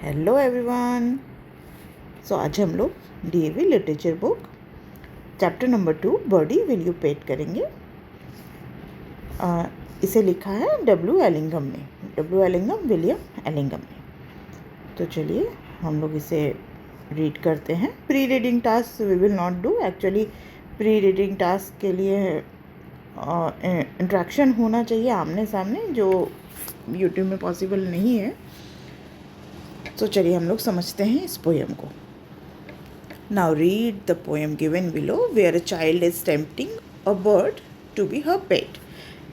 Hello everyone. आज हम लोग DAV literature book chapter number 2 birdie will you pet करेंगे। इसे लिखा है डब्ल्यू एलिंगम ने, विलियम एलिंगम ने। तो चलिए हम लोग इसे रीड करते हैं। Pre reading task we will not do. Actually pre reading task के लिए इंट्रैक्शन होना चाहिए आमने सामने, जो यूट्यूब में पॉसिबल नहीं है। तो चलिए हम लोग समझते हैं इस पोएम को। Now read the poem given below, where a child is tempting a bird to be her pet.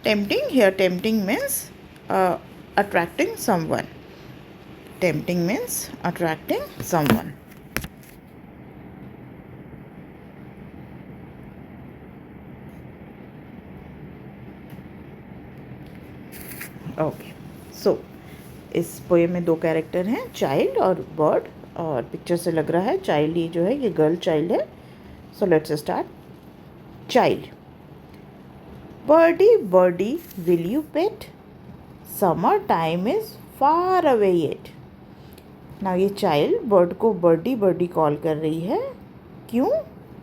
Tempting means attracting someone. Tempting means attracting someone. Okay. So इस पोएम में दो कैरेक्टर हैं, चाइल्ड और bird. और picture से लग रहा है चाइल्ड ये जो है ये गर्ल चाइल्ड है। So let's start. Child. Birdie birdie will you pet, summer time is far away yet. ना ये चाइल्ड बर्ड को बर्डी बर्डी कॉल कर रही है। क्यों?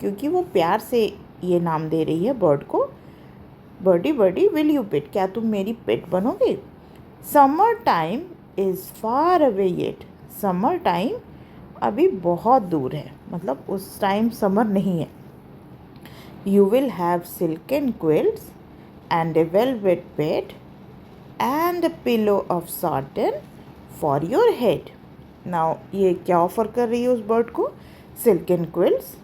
क्योंकि वो प्यार से ये नाम दे रही है बर्ड को। बर्डी बर्डी विल यू पेट, क्या तुम मेरी पेट बनोगे? Summer time is far away yet, summer time अभी बहुत दूर है, मतलब उस टाइम समर नहीं है। You will have silken quilts and A velvet bed and a pillow of satin for your head. Now ये क्या ऑफर कर रही है उस बर्ड को? Silken quilts,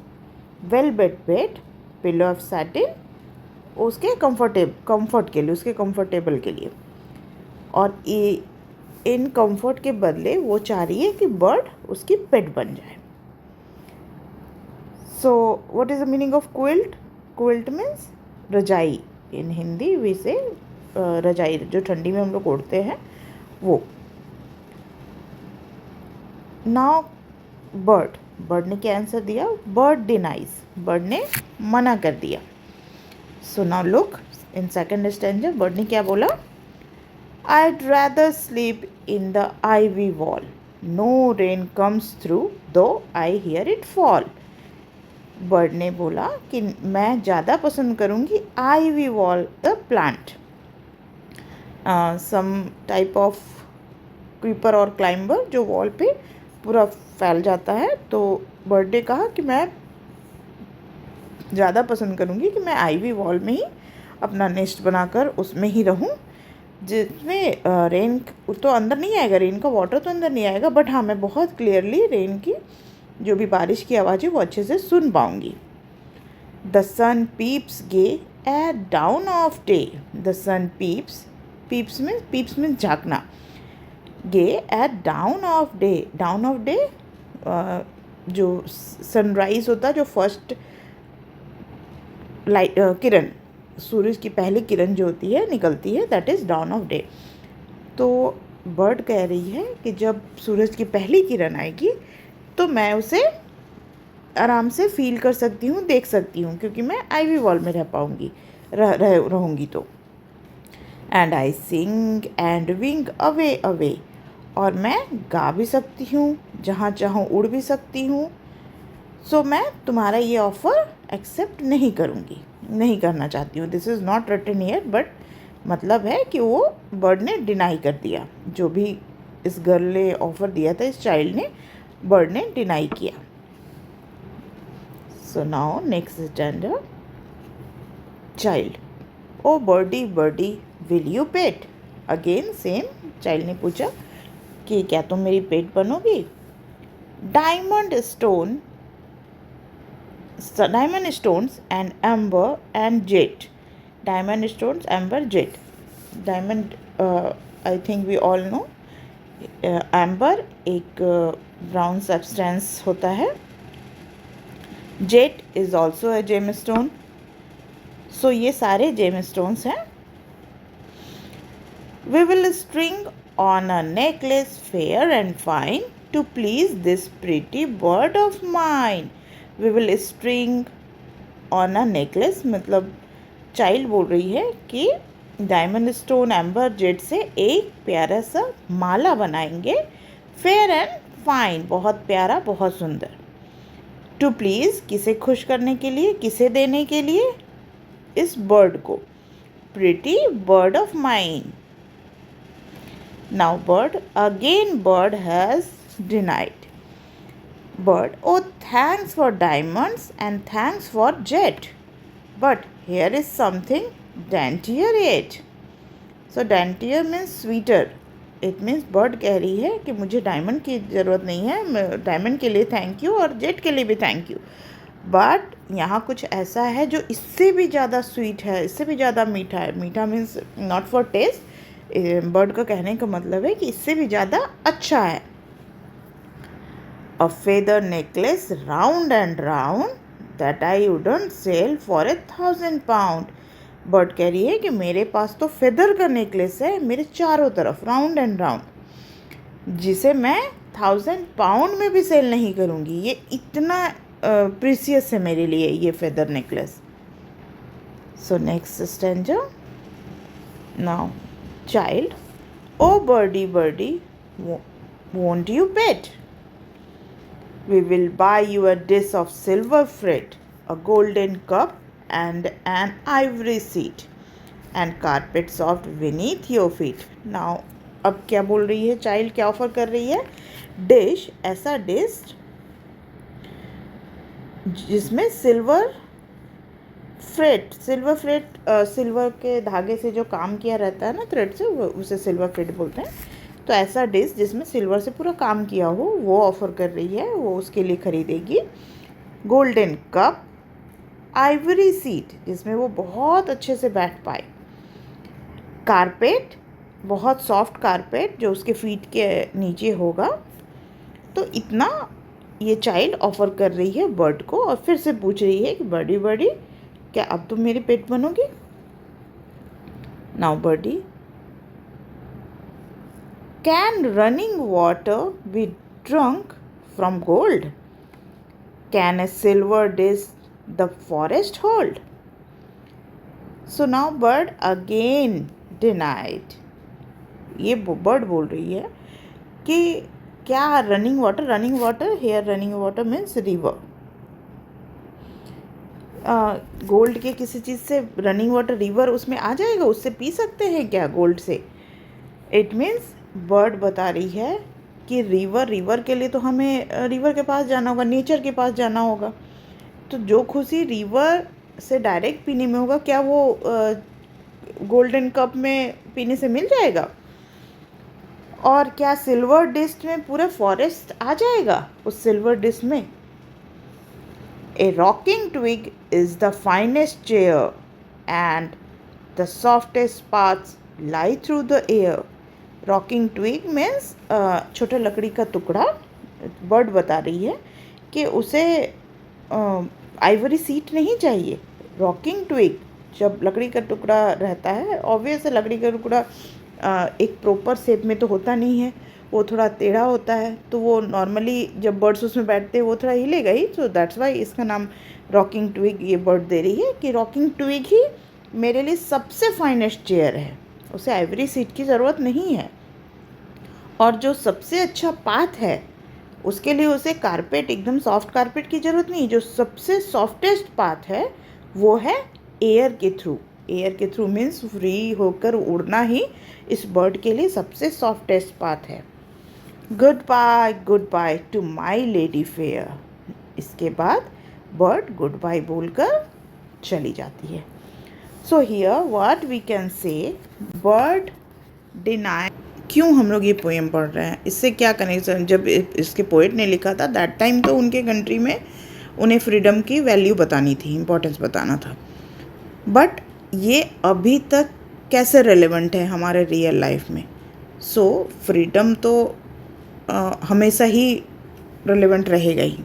velvet bed, pillow of satin, उसके कंफर्ट के लिए, उसके कंफर्टेबल के लिए। और ये इन कंफर्ट के बदले वो चाह रही है कि बर्ड उसकी पेट बन जाए। So what is the meaning of quilt? Quilt means रजाई। इन हिंदी वी से रजाई, जो ठंडी में हम लोग ओढ़ते हैं वो। नाउ बर्ड ने क्या आंसर दिया? बर्ड डिनाइज, बर्ड ने मना कर दिया। So now look in second stanza, bird ने क्या बोला? I'd rather sleep in the ivy wall. No rain comes through, though I hear it fall. Bird ने बोला कि मैं ज़्यादा पसंद करूँगी ivy wall, the plant, some type of creeper और क्लाइंबर जो वॉल पे पूरा फैल जाता है। तो बर्ड ने कहा कि मैं ज़्यादा पसंद करूँगी कि मैं आईवी वॉल में ही अपना नेस्ट बनाकर उसमें ही रहूँ, जिसमें रेन तो अंदर नहीं आएगा, रेन का वाटर तो अंदर नहीं आएगा, बट हाँ मैं बहुत क्लियरली रेन की जो भी बारिश की आवाज़ है वो अच्छे से सुन पाऊँगी। The sun peeps gay at dawn of day, the sun peeps means झाँकना, gay at dawn of day. Dawn of day जो सनराइज होता है, जो फर्स्ट लाइट किरण, सूरज की पहली किरण जो होती है निकलती है, that is down of day. तो बर्ड कह रही है कि जब सूरज की पहली किरण आएगी तो मैं उसे आराम से फील कर सकती हूँ, देख सकती हूँ, क्योंकि मैं आईवी वॉल में रह पाऊँगी, रहूँगी तो। And I sing and wing away away, और मैं गा भी सकती हूँ, जहाँ चाहूँ उड़ भी सकती हूँ। सो मैं तुम्हारा ये ऑफ़र एक्सेप्ट नहीं करूँगी, नहीं करना चाहती हूँ। This is not written here, but मतलब है कि वो बर्ड ने डिनाई कर दिया, जो भी इस गर्ल ने ऑफ़र दिया था, इस चाइल्ड ने, बर्ड ने डिनाई किया। So now next standard. Child. Oh birdie birdie will you pet. Again same, child ने पूछा कि क्या तुम मेरी पेट बनोगी? Diamond stones and amber and jet. Diamond stones, amber, jet. Diamond, I think we all know. Amber एक brown substance होता है. Jet is also a gemstone. So ये सारे gemstones हैं. We will string on a necklace fair and fine to please this pretty bird of mine. We will string on a necklace, मतलब child बोल रही है कि डायमंड स्टोन, एम्बर, जेड से एक प्यारा सा माला बनाएंगे फेयर एंड फाइन, बहुत प्यारा, बहुत सुंदर। टू प्लीज़, किसे खुश करने के लिए, किसे देने के लिए, इस बर्ड को। Pretty bird of mine. Now bird, again bird has denied. Bird, oh thanks for diamonds and thanks for jet, but here is something daintier yet. So daintier means sweeter. It means bird कह रही है कि मुझे diamond की ज़रूरत नहीं है, diamond के लिए थैंक यू और जेट के लिए भी थैंक यू, बट यहाँ कुछ ऐसा है जो इससे भी ज़्यादा स्वीट है, इससे भी ज़्यादा मीठा है। मीठा means not for taste, bird का कहने का मतलब है कि इससे भी ज़्यादा अच्छा है। A feather necklace round and round that I wouldn't sell for 1,000 pound. Bird कह रही है कि मेरे पास तो फेदर का नेकलेस है मेरे चारों तरफ, राउंड एंड राउंड, जिसे मैं 1,000 पाउंड में भी सेल नहीं करूँगी। ये इतना प्रीसियस है मेरे लिए ये feather necklace. So next stanza. Now child, oh birdie birdie, won't you pet? We will buy you a dish of silver freight, a golden cup and an ivory seat, and carpet soft beneath your feet. Now, अब क्या बोल रही है child, क्या offer कर रही है? Dish, ऐसा डिश जिसमें सिल्वर फ्रेट, सिल्वर के धागे से जो काम किया रहता है ना, थ्रेड से, उसे सिल्वर फ्रेट बोलते हैं। तो ऐसा डिश जिसमें सिल्वर से पूरा काम किया हो वो ऑफ़र कर रही है, वो उसके लिए ख़रीदेगी। गोल्डन कप, आइवरी सीट जिसमें वो बहुत अच्छे से बैठ पाए, कारपेट, बहुत सॉफ्ट कारपेट जो उसके फीट के नीचे होगा। तो इतना ये चाइल्ड ऑफ़र कर रही है बर्ड को, और फिर से पूछ रही है कि बर्डी बर्डी, क्या अब तुम मेरी पेट बनोगी? Now birdie, can running water be drunk from gold? Can a silver dish the forest hold? So now bird again denied. ये बर्ड बोल रही है कि क्या running water hair running water means river, gold के किसी चीज़ से रनिंग वाटर रिवर उसमें आ जाएगा, उससे पी सकते हैं क्या गोल्ड से? इट मीन्स बर्ड बता रही है कि रिवर के लिए तो हमें रिवर के पास जाना होगा, नेचर के पास जाना होगा। तो जो खुशी रिवर से डायरेक्ट पीने में होगा, क्या वो गोल्डन कप में पीने से मिल जाएगा? और क्या सिल्वर डिश में पूरा फॉरेस्ट आ जाएगा उस सिल्वर डिश में? A rocking twig is the finest chair and the softest parts lie through the air. Rocking twig means छोटा लकड़ी का टुकड़ा। बर्ड बता रही है कि उसे आइवरी सीट नहीं चाहिए। रॉकिंग ट्विग, जब लकड़ी का टुकड़ा रहता है, ऑब्वियस है लकड़ी का टुकड़ा एक प्रॉपर शेप में तो होता नहीं है, वो थोड़ा टेढ़ा होता है, तो वो नॉर्मली जब बर्ड्स उसमें बैठते हैं वो थोड़ा हिलेगा ही। सो दैट्स वाई इसका नाम रॉकिंग ट्विग ये बर्ड दे रही है कि रॉकिंग ट्विग ही मेरे लिए सबसे फाइनेस्ट चेयर है, उसे आइवरी सीट की ज़रूरत नहीं है। और जो सबसे अच्छा पाथ है उसके लिए उसे कारपेट, एकदम सॉफ्ट कारपेट की ज़रूरत नहीं। जो सबसे सॉफ्टेस्ट पाथ है वो है एयर के थ्रू। एयर के थ्रू मीन्स फ्री होकर उड़ना ही इस बर्ड के लिए सबसे सॉफ्टेस्ट पाथ है। Goodbye to my lady fair. इसके बाद बर्ड गुड बाय बोलकर चली जाती है। So here what we can say, bird deny. क्यों हम लोग ये पोएम पढ़ रहे हैं, इससे क्या कनेक्शन? जब इसके पोएट ने लिखा था दैट टाइम तो उनके कंट्री में उन्हें फ्रीडम की वैल्यू बतानी थी, इम्पोर्टेंस बताना था, बट ये अभी तक कैसे रेलेवेंट है हमारे रियल लाइफ में? सो फ्रीडम तो हमेशा ही रेलेवेंट रहेगा ही।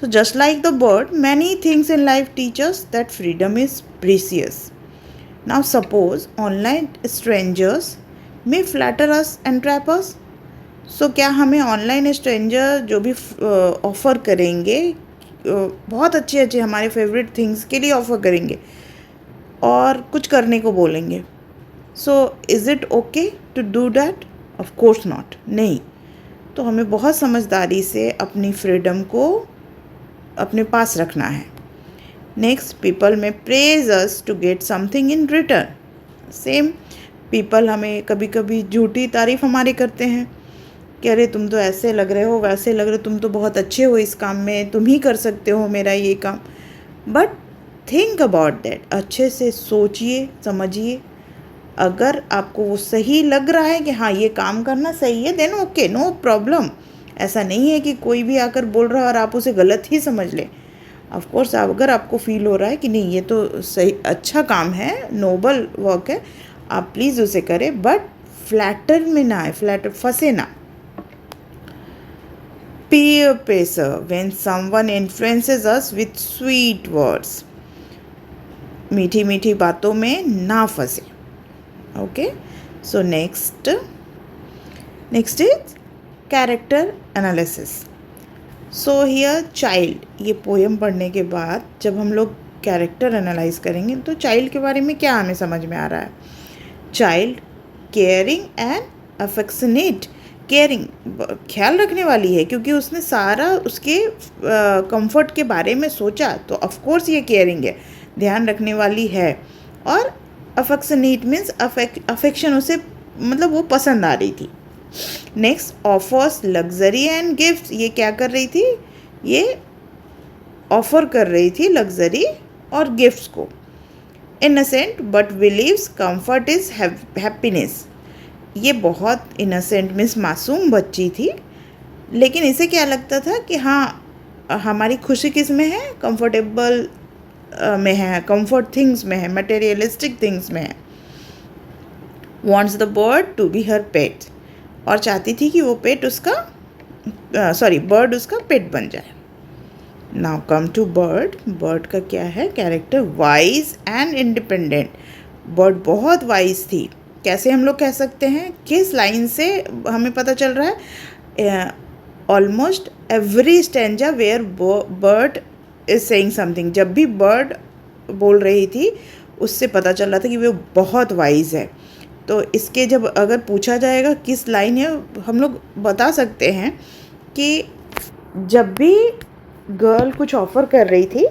So just like the bird, many things in life teach us that freedom is precious. Now suppose online strangers may flatter us and trap us. So क्या हमें online stranger जो भी offer करेंगे, बहुत अच्छे हमारे फेवरेट थिंग्स के लिए ऑफ़र करेंगे और कुछ करने को बोलेंगे, so is it okay to do that? Of course not, नहीं। तो हमें बहुत समझदारी से अपनी फ्रीडम को अपने पास रखना है। Next, people may praise us to get something in return. Same, people हमें कभी कभी झूठी तारीफ़ हमारे करते हैं कि अरे तुम तो ऐसे लग रहे हो, वैसे लग रहे हो, तुम तो बहुत अच्छे हो इस काम में, तुम ही कर सकते हो मेरा ये काम। बट थिंक अबाउट दैट, अच्छे से सोचिए समझिए। अगर आपको वो सही लग रहा है कि हाँ ये काम करना सही है, देन ओके, नो प्रॉब्लम। ऐसा नहीं है कि कोई भी आकर बोल रहा है और आप उसे गलत ही समझ लें। ऑफ कोर्स अगर आपको फील हो रहा है कि नहीं ये तो सही अच्छा काम है, नोबल वर्क है, आप प्लीज़ उसे करें, बट फ्लैटर में ना आए, फ्लैटर फंसे ना। Peer pressure, when someone influences us with sweet words, मीठी मीठी बातों में ना फंसे। Okay, so next is character analysis. So here child, ये पोएम पढ़ने के बाद जब हम लोग कैरेक्टर एनालाइज करेंगे तो चाइल्ड के बारे में क्या हमें समझ में आ रहा है। Child caring and affectionate, caring ख्याल रखने वाली है क्योंकि उसने सारा उसके कंफर्ट के बारे में सोचा, तो ऑफ कोर्स ये केयरिंग है, ध्यान रखने वाली है। और अफेक्शनेट मीन्स अफेक्शन, उसे मतलब वो पसंद आ रही थी। Next, offers luxury and gift, ये क्या कर रही थी, ये ऑफर कर रही थी लग्जरी और गिफ्ट्स को। Innocent but believes comfort is happiness, ये बहुत इनोसेंट मीन्स मासूम बच्ची थी, लेकिन इसे क्या लगता था कि हाँ हमारी खुशी किस में है, कंफर्टेबल में है, कंफर्ट थिंग्स में है, मटेरियलिस्टिक थिंग्स में है। Wants the bird to be her pet, और चाहती थी कि वो पेट उसका बर्ड उसका पेट बन जाए। Now come to bird. Bird का क्या है character, wise and independent. Bird बहुत वाइज थी। कैसे हम लोग कह सकते हैं, किस लाइन से हमें पता चल रहा है, almost every stanza where bird is saying something, जब भी बर्ड बोल रही थी उससे पता चल रहा था कि वो बहुत वाइज है। तो इसके जब अगर पूछा जाएगा किस लाइन है, हम लोग बता सकते हैं कि जब भी गर्ल कुछ ऑफ़र कर रही थी,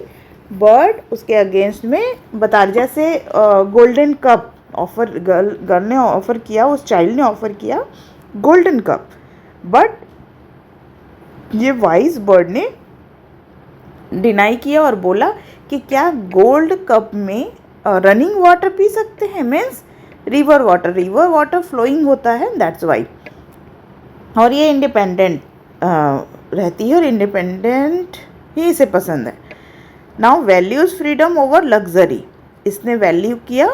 बर्ड उसके अगेंस्ट में बता, जैसे गोल्डन कप ऑफ़र गर्ल ने ऑफ़र किया, उस चाइल्ड ने ऑफ़र किया गोल्डन कप, बट ये वाइज बर्ड ने डिनाई किया और बोला कि क्या गोल्ड कप में रनिंग वाटर पी सकते हैं, मीन्स रिवर वाटर फ्लोइंग होता है, दैट्स वाई। और ये इंडिपेंडेंट रहती है और इंडिपेंडेंट ही इसे पसंद है। Now values freedom over luxury, इसने वैल्यू किया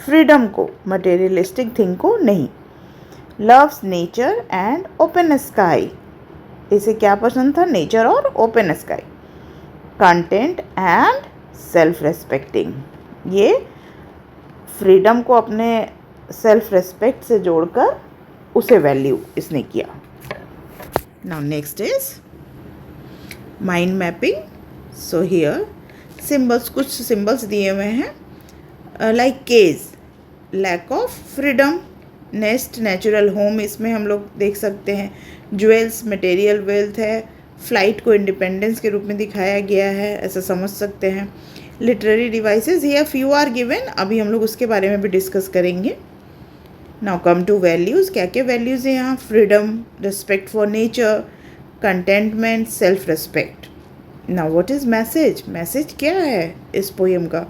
फ्रीडम को, मटेरियलिस्टिक थिंग को नहीं। Loves nature and open sky, इसे क्या पसंद था, नेचर और open sky. Content and self respecting, ये फ्रीडम को अपने सेल्फ रेस्पेक्ट से जोड़कर उसे वैल्यू इसने किया। Now next is mind mapping. So here symbols, कुछ सिंबल्स दिए हुए हैं, like cage, lack of freedom. Nest, natural home, इसमें हम लोग देख सकते हैं। ज्वेल्स, मटेरियल वेल्थ है। फ्लाइट को इंडिपेंडेंस के रूप में दिखाया गया है, ऐसा समझ सकते हैं। Literary devices, here few are given, अभी हम लोग उसके बारे में भी डिस्कस करेंगे। नाउ कम टू वैल्यूज़, क्या क्या वैल्यूज़ हैं यहाँ, freedom, respect for nature, contentment, self respect. Now what is message, message क्या है इस पोएम का,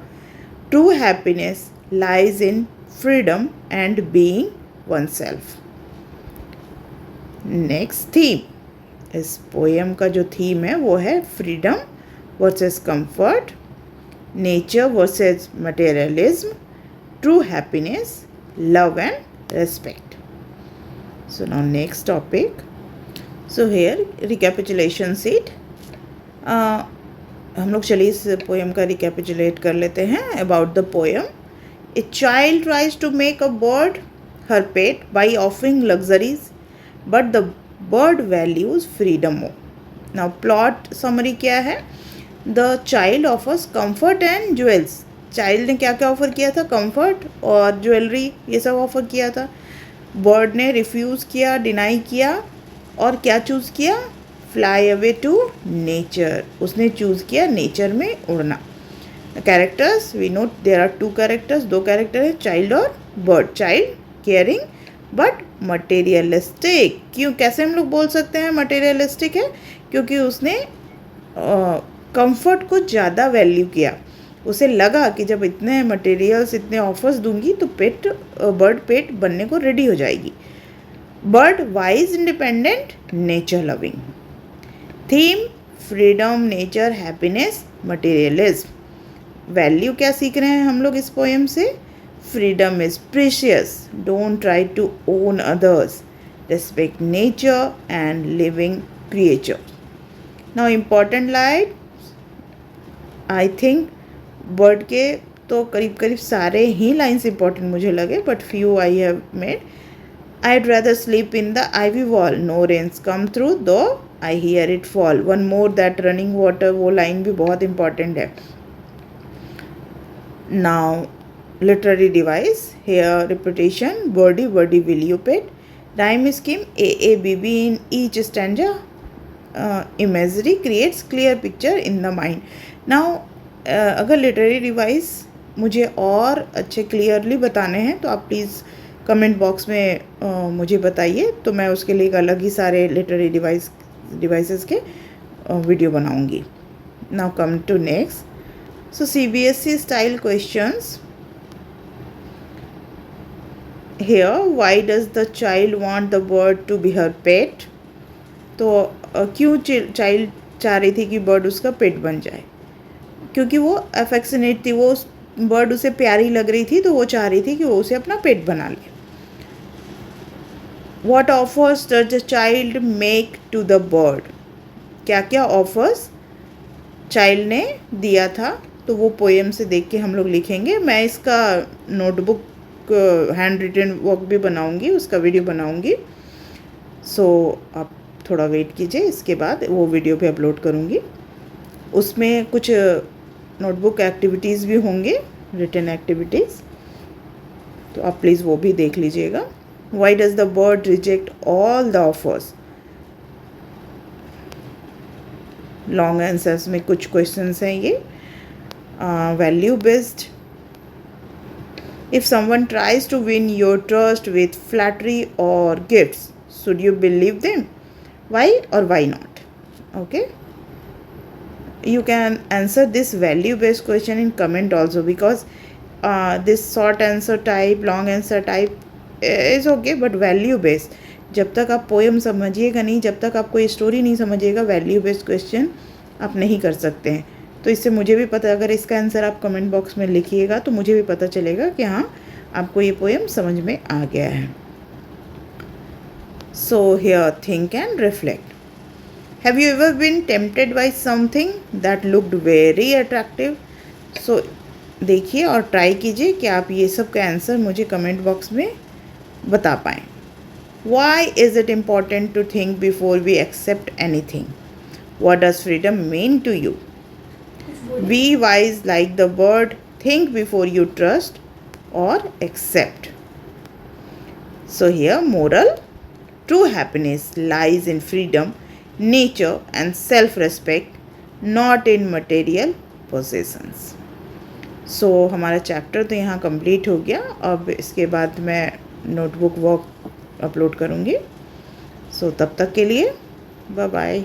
true happiness lies in freedom and being oneself. Next theme, इस पोएम का जो थीम है वो है freedom versus comfort, nature versus materialism, true happiness, love and respect. So now next topic, so here recapitulation seat. हम लोग चलिए इस पोएम का रिकैपिचुलेट कर लेते हैं about the poem. A child tries to make a bird her pet by offering luxuries, but the bird values freedom more. Now plot summary क्या है, the child offers comfort and jewels, child ने क्या क्या offer किया था, comfort और jewellery, ये सब ऑफ़र किया था। बर्ड ने रिफ्यूज़ किया, डिनाई किया और क्या चूज़ किया, फ्लाई अवे टू नेचर, उसने चूज़ किया नेचर में उड़ना। Characters we note there are 2 characters, 2 character है, चाइल्ड और bird. Child caring but materialistic. क्यों, कैसे हम लोग बोल सकते हैं मटेरियलिस्टिक है, क्योंकि उसने कंफर्ट को ज़्यादा वैल्यू किया। उसे लगा कि जब इतने मटेरियल्स, इतने ऑफर्स दूंगी तो बर्ड पेट बनने को रेडी हो जाएगी। Bird wise, independent, nature loving. Theme freedom, nature, happiness, materialism. Value क्या सीख रहे हैं हम लोग इस पोएम से, freedom is precious, don't try to own others, respect nature and living creature. Now important line, I think bird के तो करीब करीब सारे ही लाइन्स इंपॉर्टेंट मुझे लगे, but few I have made. I'd rather sleep in the ivy wall, no rains come through though I hear it fall. One more, that running water, वो line भी बहुत इंपॉर्टेंट है। Now literary device, here repetition, birdie birdie will you pet, rhyme scheme AABB in each stanza, imagery creates clear picture in the mind. Now अगर literary device मुझे और अच्छे clearly बताने हैं तो आप प्लीज़ कमेंट बॉक्स में मुझे बताइए, तो मैं उसके लिए एक अलग ही सारे लिटरेरी डिवाइसेस के वीडियो बनाऊंगी। Now come to next, so CBSE style questions. Here, why does the child want the bird to be her pet. तो क्यों चाइल्ड चाह रही थी कि बर्ड उसका पेट बन जाए, क्योंकि वो अफेक्शनेट थी, वो उस बर्ड उसे प्यारी लग रही थी, तो वो चाह रही थी कि वो उसे अपना पेट बना ले। What offers does the child make to the bird? क्या क्या ऑफर्स चाइल्ड ने दिया था, तो वो पोएम से देख के हम लोग लिखेंगे। मैं इसका नोटबुक हैंड रिटन वर्क भी बनाऊंगी, उसका वीडियो बनाऊंगी। सो आप थोड़ा वेट कीजिए, इसके बाद वो वीडियो भी अपलोड करूंगी। उसमें कुछ नोटबुक एक्टिविटीज़ भी होंगे, रिटन एक्टिविटीज़, तो आप प्लीज़ वो भी देख लीजिएगा। Why does the bird reject all the offers? Long answers में कुछ क्वेश्चंस हैं ये। Value based, if someone tries to win your trust with flattery और gifts, should you believe them, why और why not. Okay, you can answer this value based question in comment also, because this short answer type, long answer type is okay, but value based, जब तक आप poem समझिएगा नहीं, जब तक आप कोई स्टोरी नहीं समझिएगा, वैल्यू बेस्ड क्वेश्चन आप नहीं कर सकते हैं। तो इससे मुझे भी पता, अगर इसका आंसर आप कमेंट बॉक्स में लिखिएगा तो मुझे भी पता चलेगा कि हाँ आपको ये पोएम समझ में आ गया है। So here think and reflect. Have you ever been tempted by something that looked very attractive? So देखिए और ट्राई कीजिए कि आप ये सब का आंसर मुझे कमेंट बॉक्स में बता पाएँ। Why is it important to think before we accept anything? What does freedom mean to you? Be wise like the bird, think before you trust or accept. So here moral, true happiness lies in freedom, nature and self-respect, not in material possessions. So हमारा chapter तो यहाँ complete हो गया। अब इसके बाद मैं notebook work upload करूँगी। सो तब तक के लिए बाय बाय।